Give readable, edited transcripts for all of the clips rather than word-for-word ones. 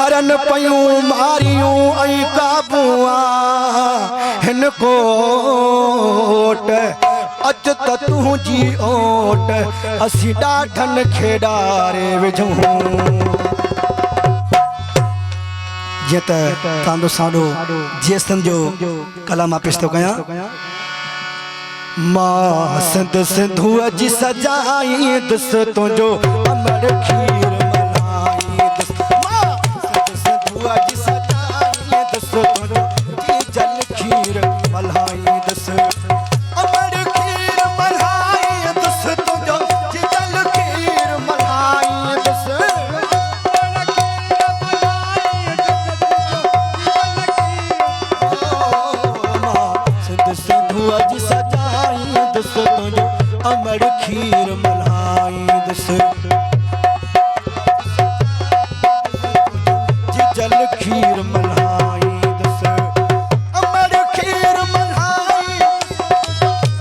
मरन पयूं मारियूं ऐं काबूआ हिन कोट अच त तुंहिंजी ओट असीं ॾाढनि खे ॾारे विझूं। जीअं त तव्हांजो साॾो जेसन जो कलाम पेश थो कयां। मां सिंध सिंधूअ जी सजाईंदुसि तुंहिंजो अमर खीर मल्हाईंदुसि। मां सिंध सिंधूअ जी सजाईंदुसि तुंहिंजो जी जल खीर मल्हाईंदुसि। अमर खीर मल्हाईंदुसि तुंहिंजो जी जल खीर मल्हाईंदुसि। सिंध सिंधूअ जी सजाईंदुसि तुंहिंजो अमर खीर मल्हाईंदुसि। जी जल खीर मल्हाईंदुसि। अमर खीर मल्हाईंदुसि।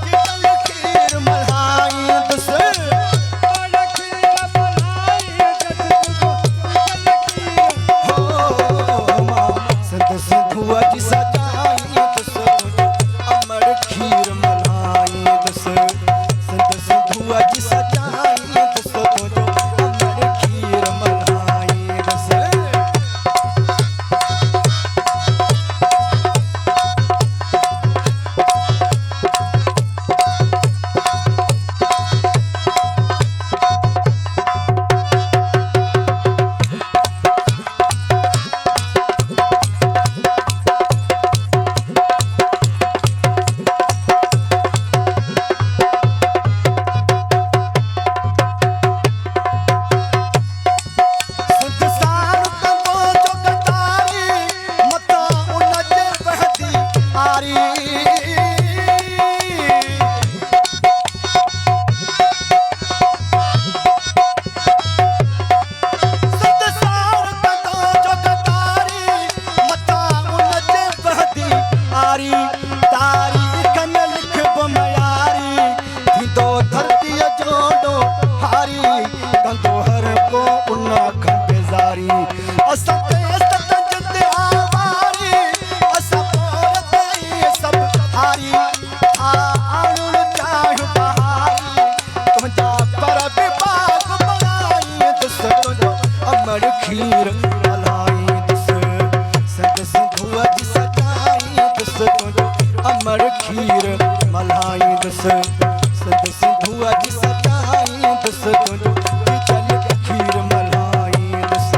जी जल खीर मल्हाईंदुसि। हो मां सिंध सिंधूअ जी सजाईंदुसि अमर खीर मल्हाईंदुसि। सिंध सिंधूअ जी सजाईंदुसि तुंहिंजो अमर खीर मल्हाईंदुसि। खीर मल्हाईंदुसि। सिंध सिंधूअ जी सजाईंदुसि तुंहिंजो अमर खीर मल्हाईंदुसि। सिंध सिंधूअ जी सजाईंदुसि तुंहिंजो जी जल खीर मल्हाईंदुसि।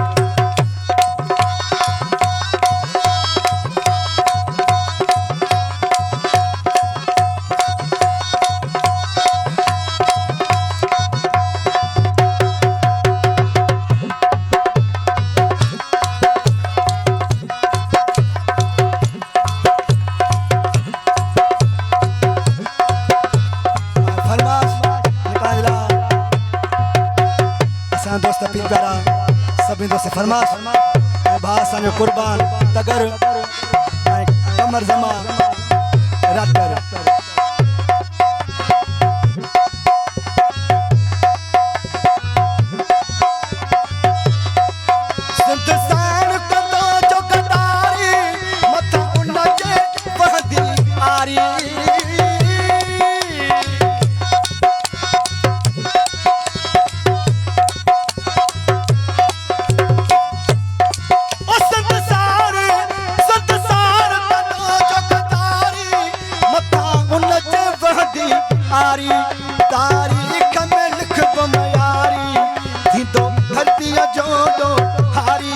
दोस्त पीर प्यारा सभी दोस्त फरमाश भाई असांजो कुर्बान तगर कमर जमा रातर संतसान कंदो जो कतारी मथा उन जे वहदी आरी। तारीख में लिख बमयारी थींदो धरतीअ जो हारी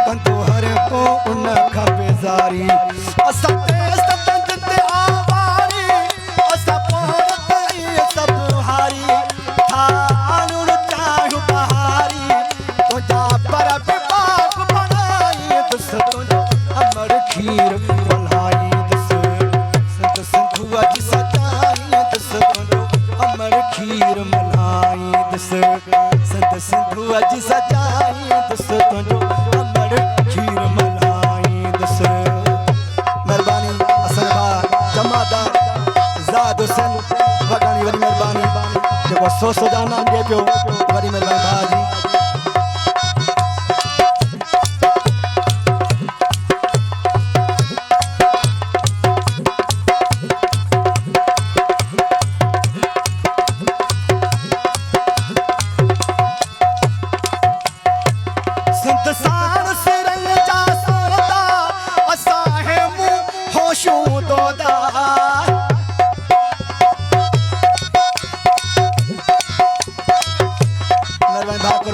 कंदो हर को उन खां बेज़ारी। असां तेज़ तंज ते आवारी असां पोर ते सभु हारी थाणुण चाहियूं बहारी तुंहिंजा पर बि पाप बणाईंदुसि तुंहिंजो अमर खीर मल्हाईंदुसि। सिंध सिंधूअ जी सजाईंदुसि तुंहिंजो अमर खीर मल्हाईंदुसि। सिंध सिंधूअ जी सजाईंदुसि तुंहिंजो अमर खीर मल्हाईंदुसि। महिरबानी असांजा भाउ जमादार ज़ाद हुसैन वॾाणी वॾी महिरबानी जेको 100 जा नाम ॾिए पियो वॾी महिरबानी भाउ जी।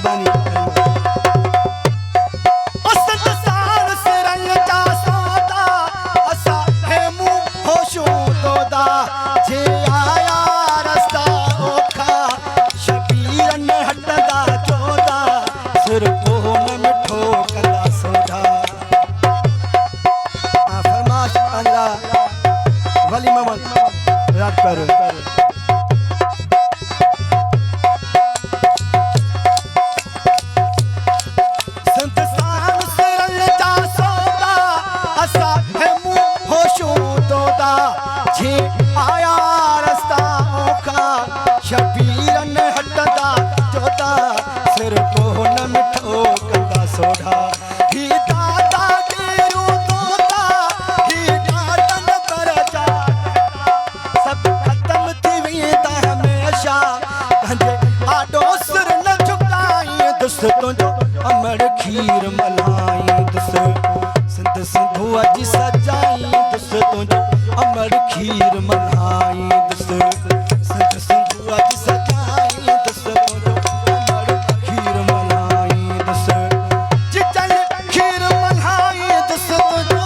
मेहरबानी असत साल सिरंग जा सौदा असा है मुंह होशो दोदा जे आया रस्ता ओखा शबीर न हटदा चोदा सिर को न मिठो कंदा सोधा फरमाश अंगला वली मोहम्मद रात पर शबीर न हटदा चोदा सिर को न मिठो कंदा सोढ़ा ही दादा केरू तोता ही डाटन पर जा सब खत्म थी वेंदा हमेशा कंजे आडो सिर न झुकाई दुस तुंहिंजो अमर खीर मलाई दुस सिंध सिंधू अॼु सजाई दुस तुंहिंजो अमर खीर मलाई दुस सिंध सिंधू अॼु सजाई दुस तुंहिंजो अमर खीर मलाई दुस जिजल खीर मलाई दुस तुंहिंजो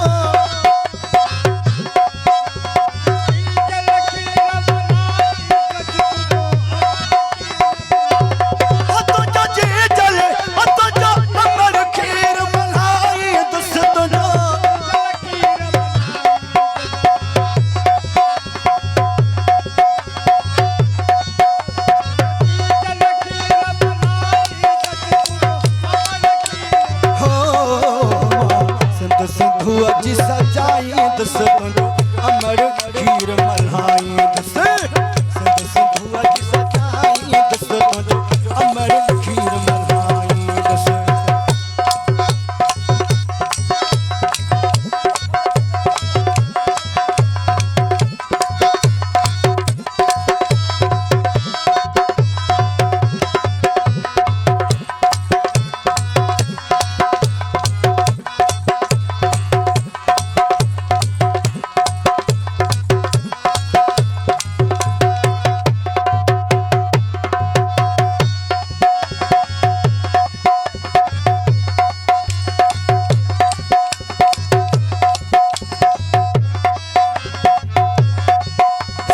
सिंधू अॼु सजाई दुस तुंहिंजो अमर खीर मलाई दुस सिंध सिंधू अॼु सजाई दुस तुंहिंजो अमर खीर मलाई दुस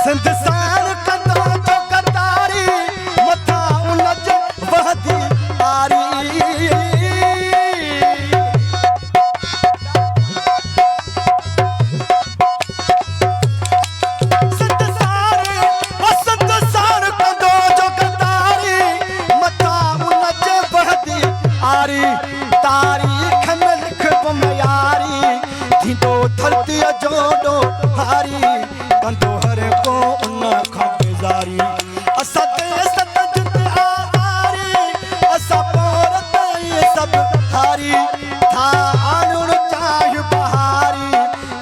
संदसान कंदा तो कतारी मथा उनज वहदी आरी संदसान कंदो जो कतारी मथा उनज वहदी आरी तारीख में लिख बमयारी थींदो धरती जोड़ो हारी कंदो हर को उन खां बेज़ारी असां ते सत जित आरी असां पोर ताईं सभु हारी था आणुण चाहि बहारी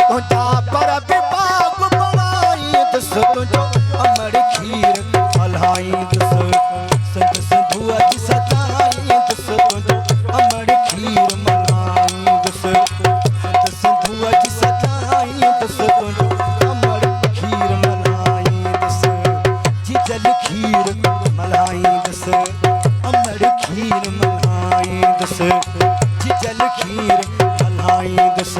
तुंहिंजा पर बि बाग बणाई दुस तुंहिंजो अमर खीर मलाई दुस सिंध सिंधू अॼु सजाई दुस तुंहिंजो अमर खीर मलाई दुस सिंध सिंधू अॼु सजाई दुस तुंहिंजो अमर खीर मलाई दुस जिजल खीर मलाई दुस अमर खीर मलाई दुस जिजल खीर मलाई दुस